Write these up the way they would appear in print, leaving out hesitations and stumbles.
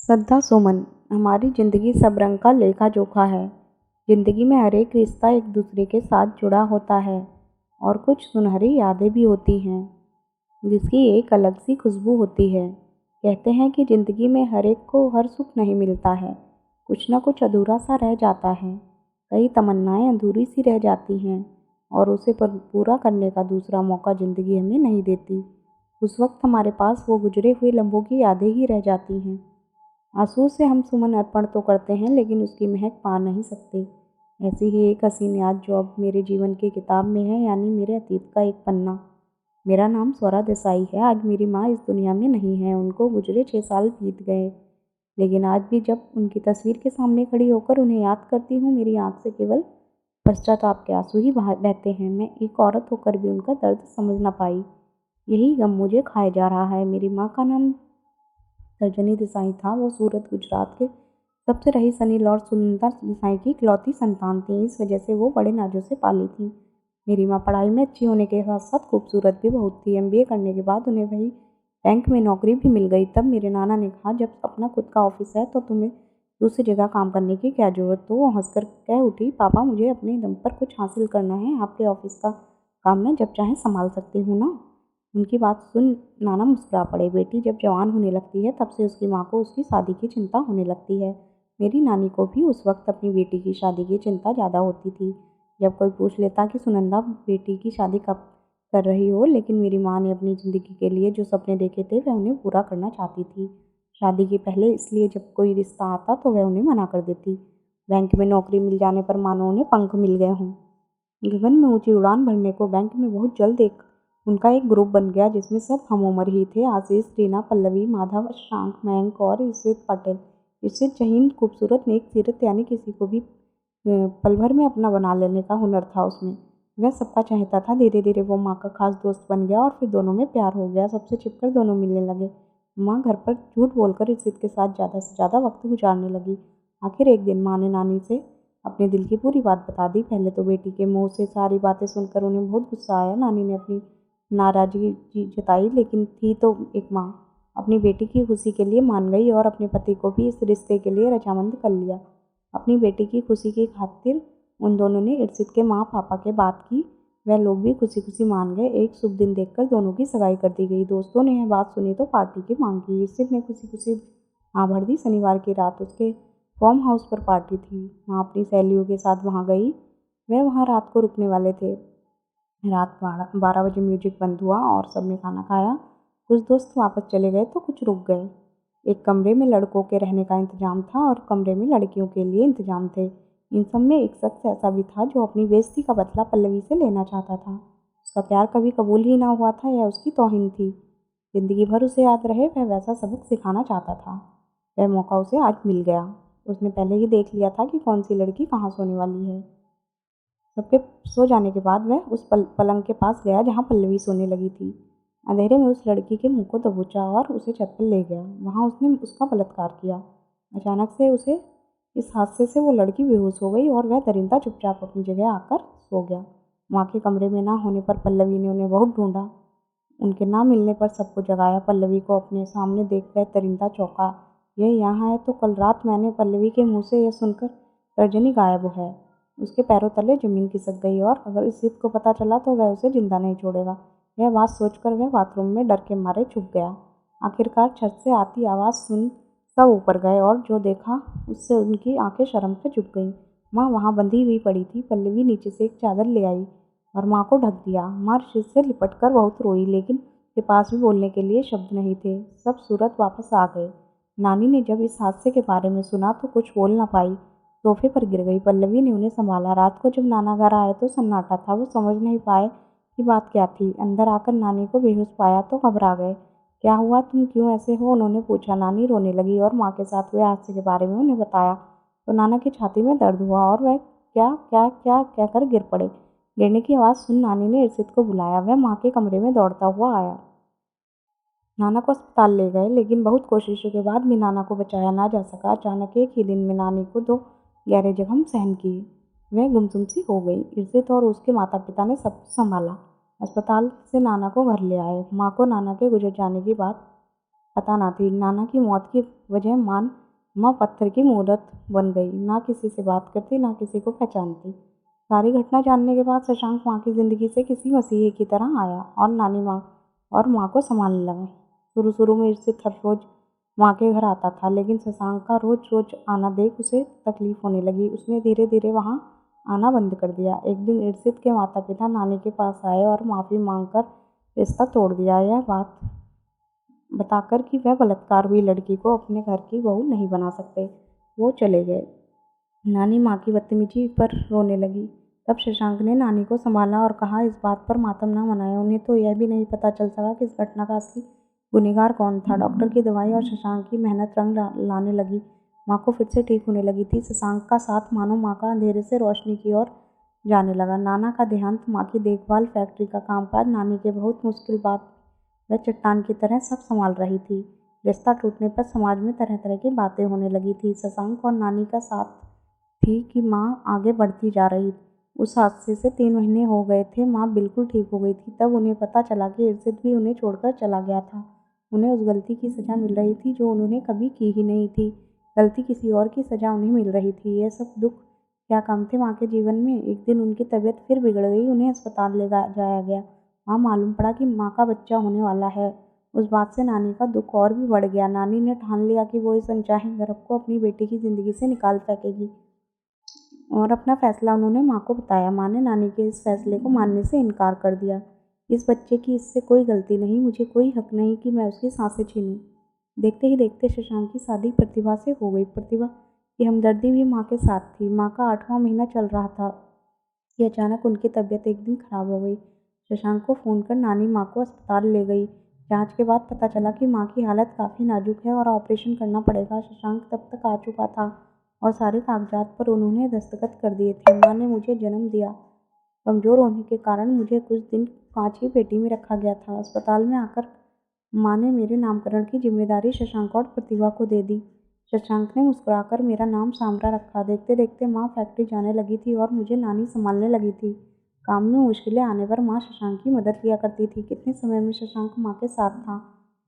श्रद्धा सुमन। हमारी ज़िंदगी सब रंग का लेखा जोखा है। ज़िंदगी में हर एक रिश्ता एक दूसरे के साथ जुड़ा होता है और कुछ सुनहरी यादें भी होती हैं जिसकी एक अलग सी खुशबू होती है। कहते हैं कि ज़िंदगी में हर एक को हर सुख नहीं मिलता है, कुछ ना कुछ अधूरा सा रह जाता है। कई तमन्नाएं अधूरी सी रह जाती हैं और उसे पूरा करने का दूसरा मौका ज़िंदगी हमें नहीं देती। उस वक्त हमारे पास वो गुजरे हुए लम्हों की यादें ही रह जाती हैं। आंसू से हम सुमन अर्पण तो करते हैं लेकिन उसकी महक पा नहीं सकते। ऐसी ही एक हसीन याद जो अब मेरे जीवन की किताब में है, यानी मेरे अतीत का एक पन्ना। मेरा नाम स्वरा देसाई है। आज मेरी माँ इस दुनिया में नहीं है, उनको गुजरे 6 साल बीत गए। लेकिन आज भी जब उनकी तस्वीर के सामने खड़ी होकर उन्हें याद करती हूँ, मेरी आँख से केवल पश्चाताप के आंसू ही बहते हैं। मैं एक औरत होकर भी उनका दर्द समझ ना पाई। यही गम मुझे खाए जा रहा है। मेरी माँ का नाम तर्जनी देसाई था। वो सूरत, गुजरात के सबसे रही सनी लॉर्ड सुंदर देसाई की इकलौती संतान थी। इस वजह से वो बड़े नाजों से पाली थी। मेरी माँ पढ़ाई में अच्छी होने के साथ साथ खूबसूरत भी बहुत थी। एमबीए करने के बाद उन्हें वही बैंक में नौकरी भी मिल गई। तब मेरे नाना ने कहा, जब अपना खुद का ऑफिस है तो तुम्हें दूसरी जगह काम करने की क्या जरूरत। तो वो हंसकर कह उठी, पापा मुझे अपने दम पर कुछ हासिल करना है, आपके ऑफिस का काम मैं जब चाहे संभाल सकती हूँ ना। उनकी बात सुन नाना मुस्कुरा पड़े। बेटी जब जवान होने लगती है तब से उसकी माँ को उसकी शादी की चिंता होने लगती है। मेरी नानी को भी उस वक्त अपनी बेटी की शादी की चिंता ज़्यादा होती थी। जब कोई पूछ लेता कि सुनंदा बेटी की शादी कब कर रही हो, लेकिन मेरी माँ ने अपनी ज़िंदगी के लिए जो सपने देखे थे वह उन्हें पूरा करना चाहती थी। शादी के पहले इसलिए जब कोई रिश्ता आता तो वह उन्हें मना कर देती। बैंक में नौकरी मिल जाने पर मानो उन्हें पंख मिल गए हों। गगन में ऊंची उड़ान भरने को बैंक में बहुत जल्द उनका एक ग्रुप बन गया जिसमें सब हम उम्र ही थे। आशीष, रीना, पल्लवी, माधव, शशांक, मयंक और इशित पटेल। इशित जहीन, खूबसूरत, नेक सीरत, यानी किसी को भी पल भर में अपना बना लेने का हुनर था उसमें। वह सबका चाहता था। धीरे धीरे वो माँ का खास दोस्त बन गया और फिर दोनों में प्यार हो गया। सबसे छिपकर दोनों मिलने लगे। माँ घर पर झूठ बोलकर इशित के साथ ज़्यादा से ज़्यादा वक्त गुजारने लगी। आखिर एक दिन माँ ने नानी से अपने दिल की पूरी बात बता दी। पहले तो बेटी के मुंह से सारी बातें सुनकर उन्हें बहुत गुस्सा आया। नानी ने अपनी नाराजगी जताई, लेकिन थी तो एक माँ। अपनी बेटी की खुशी के लिए मान गई और अपने पति को भी इस रिश्ते के लिए रजामंद कर लिया। अपनी बेटी की खुशी की खातिर उन दोनों ने इर्शिद के माँ पापा के बात की। वह लोग भी खुशी खुशी मान गए। एक शुभ दिन देखकर दोनों की सगाई कर दी गई। दोस्तों ने यह बात सुनी तो पार्टी की मांग की। इर्शिद ने खुशी खुशी हाँ भर दी। शनिवार की रात उसके फार्म हाउस पर पार्टी थी। वहाँ अपनी सहेलियों के साथ वहाँ गई। वह वहाँ रात को रुकने वाले थे। रात 12 बजे म्यूजिक बंद हुआ और सबने खाना खाया। कुछ दोस्त वापस चले गए तो कुछ रुक गए। एक कमरे में लड़कों के रहने का इंतजाम था और कमरे में लड़कियों के लिए इंतजाम थे। इन सब में एक शख्स ऐसा भी था जो अपनी बेइज्जती का बदला पल्लवी से लेना चाहता था। उसका प्यार कभी कबूल ही ना हुआ था, यह उसकी तौहीन थी। जिंदगी भर उसे याद रहे, वह वैसा सबक सिखाना चाहता था। वह मौका उसे आज मिल गया। उसने पहले ही देख लिया था कि कौन सी लड़की कहाँ सोने वाली है। सबके सो जाने के बाद वह उस पलंग के पास गया जहाँ पल्लवी सोने लगी थी। अंधेरे में उस लड़की के मुंह को दबोचा और उसे छत पर ले गया। वहाँ उसने उसका बलात्कार किया। अचानक से उसे इस हादसे से वो लड़की बेहोश हो गई और वह दरिंदा चुपचाप अपनी जगह आकर सो गया। माँ के कमरे में ना होने पर पल्लवी ने उन्हें बहुत ढूंढा। उनके ना मिलने पर सबको जगाया। पल्लवी को अपने सामने देखकर दरिंदा चौंका। यह यहाँ है तो कल रात मैंने पल्लवी के मुंह से यह सुनकर तर्जनी गायब है। उसके पैरों तले जमीन खिसक गई और अगर इस जिद को पता चला तो वह उसे जिंदा नहीं छोड़ेगा। यह बात सोचकर वह बाथरूम में डर के मारे छुप गया। आखिरकार छत से आती आवाज़ सुन सब ऊपर गए और जो देखा उससे उनकी आंखें शर्म से झुक गईं। माँ वहाँ बंधी हुई पड़ी थी। पल्लवी नीचे से एक चादर ले आई और माँ को ढक दिया। माँ शीश से लिपटकर बहुत रोई, लेकिन उसके पास भी बोलने के लिए शब्द नहीं थे। सब सूरत वापस आ गए। नानी ने जब इस हादसे के बारे में सुना तो कुछ बोल ना पाई, सोफे पर गिर गई। पल्लवी ने उन्हें संभाला। रात को जब नाना घर आए तो सन्नाटा था। वो समझ नहीं पाए कि बात क्या थी। अंदर आकर नानी को बेहोश पाया तो घबरा गए। क्या हुआ, तुम क्यों ऐसे हो, उन्होंने पूछा। नानी रोने लगी और माँ के साथ हुए हादसे के बारे में उन्हें बताया तो नाना की छाती में दर्द हुआ और वह क्या क्या क्या कहकर गिर पड़े। गिरने की आवाज़ सुन नानी ने इर्शिद को बुलाया। वह माँ के कमरे में दौड़ता हुआ आया। नाना को अस्पताल ले गए, लेकिन बहुत कोशिशों के बाद भी नाना को बचाया ना जा सका। अचानक एक ही दिन में नानी को 2 गहरे जख्म सहन किए। वह गुमसुम सी हो गई। इर्शिद और उसके माता पिता ने सब संभाला। अस्पताल से नाना को घर ले आए। माँ को नाना के गुजर जाने की बात पता ना थी। नाना की मौत की वजह माँ पत्थर की मूरत बन गई, ना किसी से बात करती, ना किसी को पहचानती। सारी घटना जानने के बाद शशांक माँ की ज़िंदगी से किसी मसीही की तरह आया और नानी माँ को संभालने लगा। शुरू शुरू में इर्षित हर रोज़ माँ के घर आता था, लेकिन शशांक का रोज़ रोज़ आना देख उसे तकलीफ होने लगी। उसने धीरे धीरे वहाँ आना बंद कर दिया। एक दिन इर्षित के माता पिता नानी के पास आए और माफ़ी मांगकर रिश्ता तोड़ दिया। यह बात बताकर कि वह बलात्कार हुई लड़की को अपने घर की बहू नहीं बना सकते। वो चले गए। नानी माँ की बदतमीजी पर रोने लगी। तब शशांक ने नानी को संभाला और कहा, इस बात पर मातम न मनाएं। उन्हें तो यह भी नहीं पता चल सका कि इस घटना का असली गुनहगार कौन था। डॉक्टर की दवाई और शशांक की मेहनत रंग लाने लगी। माँ को फिर से ठीक होने लगी थी। शशांक का साथ मानो माँ का अंधेरे से रोशनी की ओर जाने लगा। नाना का देहांत, माँ की देखभाल, फैक्ट्री का कामकाज, नानी के बहुत मुश्किल बात वह चट्टान की तरह सब संभाल रही थी। रिश्ता टूटने पर समाज में तरह तरह की बातें होने लगी थी। शशांक और नानी का साथ थी कि माँ आगे बढ़ती जा रही। उस हादसे से 3 महीने हो गए थे। माँ बिल्कुल ठीक हो गई थी। तब उन्हें पता चला कि इर्षित भी उन्हें छोड़कर चला गया था। उन्हें उस गलती की सज़ा मिल रही थी जो उन्होंने कभी की ही नहीं थी। गलती किसी और की सज़ा उन्हें मिल रही थी। ये सब दुख क्या कम थे माँ के जीवन में। एक दिन उनकी तबीयत फिर बिगड़ गई। उन्हें अस्पताल ले जाया गया। वहाँ मालूम पड़ा कि माँ का बच्चा होने वाला है। उस बात से नानी का दुख और भी बढ़ गया। नानी ने ठान लिया कि वो इस अनचाहे गर्भ को अपनी बेटी की ज़िंदगी से निकाल फेंकेगी और अपना फैसला उन्होंने माँ को बताया। माँ ने नानी के इस फैसले को मानने से इनकार कर दिया। इस बच्चे की इससे कोई गलती नहीं, मुझे कोई हक नहीं कि मैं उसकी सांसें छीनूं। देखते ही देखते शशांक की शादी प्रतिभा से हो गई। प्रतिभा की हमदर्दी भी माँ के साथ थी। माँ का 8वां महीना चल रहा था कि अचानक उनकी तबीयत एक दिन खराब हो गई। शशांक को फ़ोन कर नानी माँ को अस्पताल ले गई। जांच के बाद पता चला कि माँ की हालत काफ़ी नाजुक है और ऑपरेशन करना पड़ेगा। शशांक तब तक आ चुका था और सारे कागजात पर उन्होंने दस्तखत कर दिए थे। माँ ने मुझे जन्म दिया। कमज़ोर होने के कारण मुझे कुछ दिन कांच की पेटी में रखा गया था। अस्पताल में आकर माँ ने मेरे नामकरण की जिम्मेदारी शशांक और प्रतिभा को दे दी। शशांक ने मुस्कुराकर मेरा नाम साम्रा रखा। देखते देखते माँ फैक्ट्री जाने लगी थी और मुझे नानी संभालने लगी थी। काम में मुश्किलें आने पर माँ शशांक की मदद किया करती थी। कितने समय में शशांक माँ के साथ था।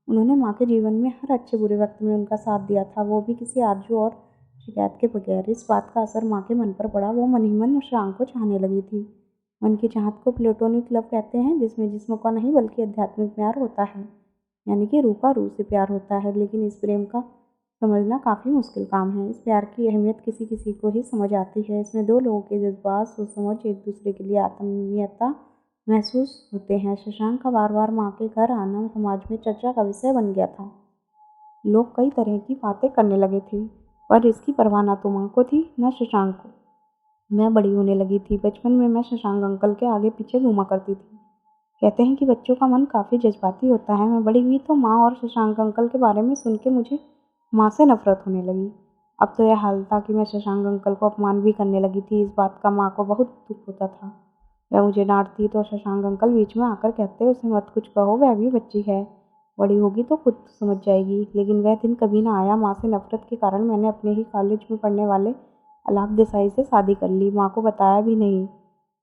उन्होंने माँ के जीवन में हर अच्छे बुरे वक्त में उनका साथ दिया था, वो भी किसी आरजू और शिकायत के बगैर। इस बात का असर माँ के मन पर पड़ा। वो मन ही मन शशांक को चाहने लगी थी। मन की चाहत को प्लेटोनिक लव कहते हैं, जिसमें जिस्म का नहीं बल्कि आध्यात्मिक प्यार होता है, यानी कि रूह का रूह से प्यार होता है। लेकिन इस प्रेम का समझना काफ़ी मुश्किल काम है। इस प्यार की अहमियत किसी किसी को ही समझ आती है। इसमें दो लोगों के जज्बात, सोच समझ, एक दूसरे के लिए आत्मीयता महसूस होते हैं। शशांक का बार बार माँ के घर आना समाज में चर्चा का विषय बन गया था। लोग कई तरह की बातें करने लगे थे, पर इसकी परवाह न तो माँ को थी न शशांक को। मैं बड़ी होने लगी थी। बचपन में मैं शशांक अंकल के आगे पीछे घूमा करती थी। कहते हैं कि बच्चों का मन काफ़ी जज्बाती होता है। मैं बड़ी हुई तो माँ और शशांक अंकल के बारे में सुन के मुझे माँ से नफरत होने लगी। अब तो यह हाल था कि मैं शशांक अंकल को अपमान भी करने लगी थी। इस बात का माँ को बहुत दुख होता था। वह मुझे डांटती तो शशांक अंकल बीच में आकर कहते, उसे मत कुछ कहो, वह भी बच्ची है, बड़ी होगी तो खुद समझ जाएगी। लेकिन वह दिन कभी ना आया। माँ से नफरत के कारण मैंने अपने ही कॉलेज में पढ़ने वाले अलाप देसाई से शादी कर ली। माँ को बताया भी नहीं।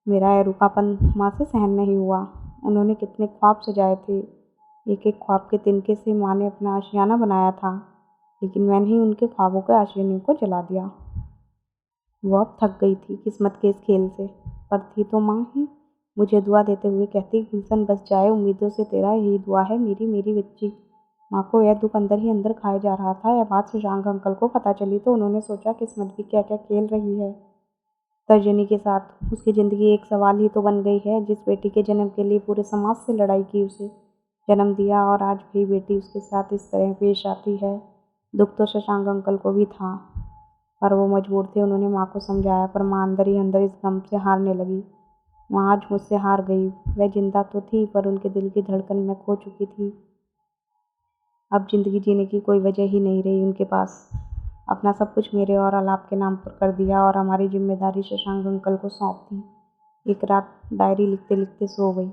मेरा यह रुखापन माँ से सहन नहीं हुआ। उन्होंने कितने ख्वाब सजाए थे। एक एक ख्वाब के तिनके से माँ ने अपना आशियाना बनाया था, लेकिन मैंने ही उनके ख्वाबों के आशियाने को जला दिया। वो अब थक गई थी किस्मत के इस खेल से, पर थी तो माँ ही। मुझे दुआ देते हुए कहती, गुलशन बस जाए उम्मीदों से, तेरा यही दुआ है मेरी मेरी बच्ची। माँ को यह दुख अंदर ही अंदर खाए जा रहा था। यह बात शशांक अंकल को पता चली तो उन्होंने सोचा किस्मत भी क्या क्या खेल रही है तर्जनी के साथ। उसकी ज़िंदगी एक सवाल ही तो बन गई है। जिस बेटी के जन्म के लिए पूरे समाज से लड़ाई की, उसे जन्म दिया और आज भी बेटी उसके साथ इस तरह पेश आती है। दुख तो शशांक अंकल को भी था, पर वो मजबूर थे। उन्होंने माँ को समझाया, पर माँ अंदर ही अंदर इस गम से हारने लगी। माँ आज मुझसे हार गई। वह जिंदा तो थी, पर उनके दिल की धड़कन मैं खो चुकी थी। अब ज़िंदगी जीने की कोई वजह ही नहीं रही उनके पास। अपना सब कुछ मेरे और अलाप के नाम पर कर दिया और हमारी जिम्मेदारी शशांक अंकल को सौंप दी। एक रात डायरी लिखते लिखते सो गई।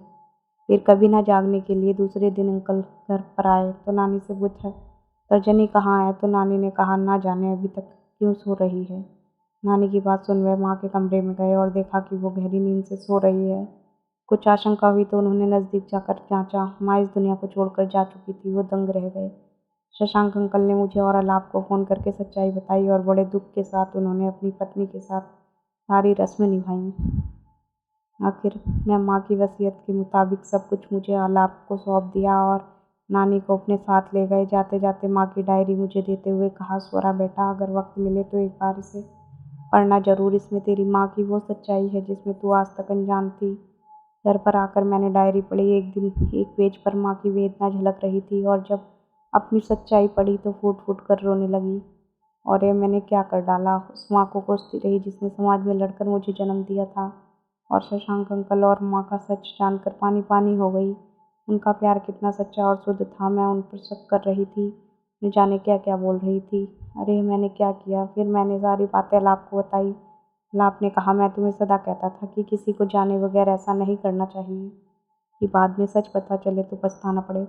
फिर कभी ना जागने के लिए दूसरे दिन अंकल घर पर आए तो नानी से पूछा, तर्जनी कहाँ है? तो नानी ने कहा, ना जाने अभी तक क्यों सो रही है। नानी की बात सुन वह माँ के कमरे में गए और देखा कि वो गहरी नींद से सो रही है। कुछ आशंका हुई तो उन्होंने नज़दीक जाकर जांचा। माँ इस दुनिया को छोड़कर जा चुकी थी। वो दंग रह गए। शशांक अंकल ने मुझे और अलाप को फ़ोन करके सच्चाई बताई और बड़े दुख के साथ उन्होंने अपनी पत्नी के साथ सारी रस्में निभाईं। आखिर मैं माँ की वसीयत के मुताबिक सब कुछ मुझे अलाप को सौंप दिया और नानी को अपने साथ ले गए। जाते जाते माँ की डायरी मुझे देते हुए कहा, स्वरा बेटा, अगर वक्त मिले तो एक बार इसे पढ़ना ज़रूर। इसमें तेरी माँ की वो सच्चाई है जिसमें तू आज तक अनजान थी। घर पर आकर मैंने डायरी पढ़ी। एक दिन एक पेज पर माँ की वेदना झलक रही थी और जब अपनी सच्चाई पढ़ी तो फूट फूट कर रोने लगी। और ये मैंने क्या कर डाला? उस माँ को कोसती रही जिसने समाज में लड़कर मुझे जन्म दिया था। और शशांक अंकल और माँ का सच जानकर पानी पानी हो गई। उनका प्यार कितना सच्चा और शुद्ध था। मैं उन पर शक कर रही थी, न जाने क्या क्या बोल रही थी। अरे मैंने क्या किया? फिर मैंने सारी बातें अलाप को बताई। अलाप ने कहा, मैं तुम्हें सदा कहता था कि किसी को जाने बगैर ऐसा नहीं करना चाहिए कि बाद में सच पता चले तो पछताना पड़े।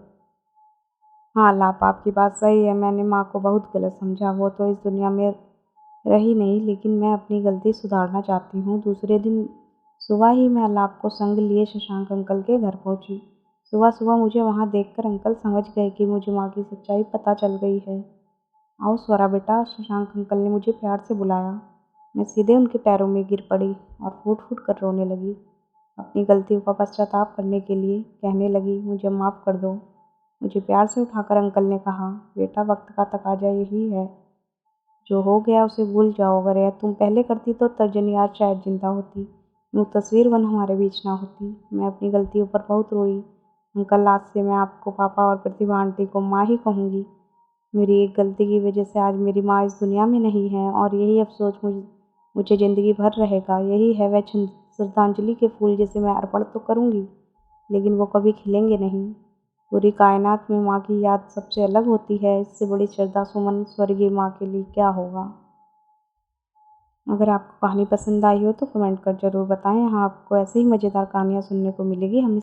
हाँ अलाप, आपकी बात सही है। मैंने माँ को बहुत गलत समझा। वो तो इस दुनिया में रही नहीं, लेकिन मैं अपनी गलती सुधारना चाहती हूँ। दूसरे दिन सुबह ही मैं अलाप को संग लिए शशांक अंकल के घर पहुँची। सुबह सुबह मुझे वहाँ देखकर अंकल समझ गए कि मुझे माँ की सच्चाई पता चल गई है। आओ स्वरा बेटा, शशांक अंकल ने मुझे प्यार से बुलाया। मैं सीधे उनके पैरों में गिर पड़ी और फूट फूट कर रोने लगी। अपनी गलतियों का पश्चाताप करने के लिए कहने लगी, मुझे माफ़ कर दो। मुझे प्यार से उठाकर अंकल ने कहा, बेटा, वक्त का तकाजा यही है। जो हो गया उसे भूल जाओ। अगर यह तुम पहले करती तो तर्जनी आज शायद जिंदा होती। यूँ तस्वीर बन हमारे बीच ना होती। मैं अपनी गलतियों पर बहुत रोई। अंकल, आज से मैं आपको पापा और प्रतिभा आंटी को माँ ही कहूँगी। मेरी एक गलती की वजह से आज मेरी माँ इस दुनिया में नहीं है और यही अफसोस मुझे ज़िंदगी भर रहेगा। यही है वह श्रद्धांजलि के फूल जिसे मैं अर्पण तो करूँगी, लेकिन वो कभी खिलेंगे नहीं। पूरी कायनात में माँ की याद सबसे अलग होती है। इससे बड़ी श्रद्धा सुमन स्वर्गीय माँ के लिए क्या होगा। अगर आपको कहानी पसंद आई हो तो कमेंट कर ज़रूर बताएं। यहाँ आपको ऐसे ही मज़ेदार कहानियाँ सुनने को मिलेगी। हम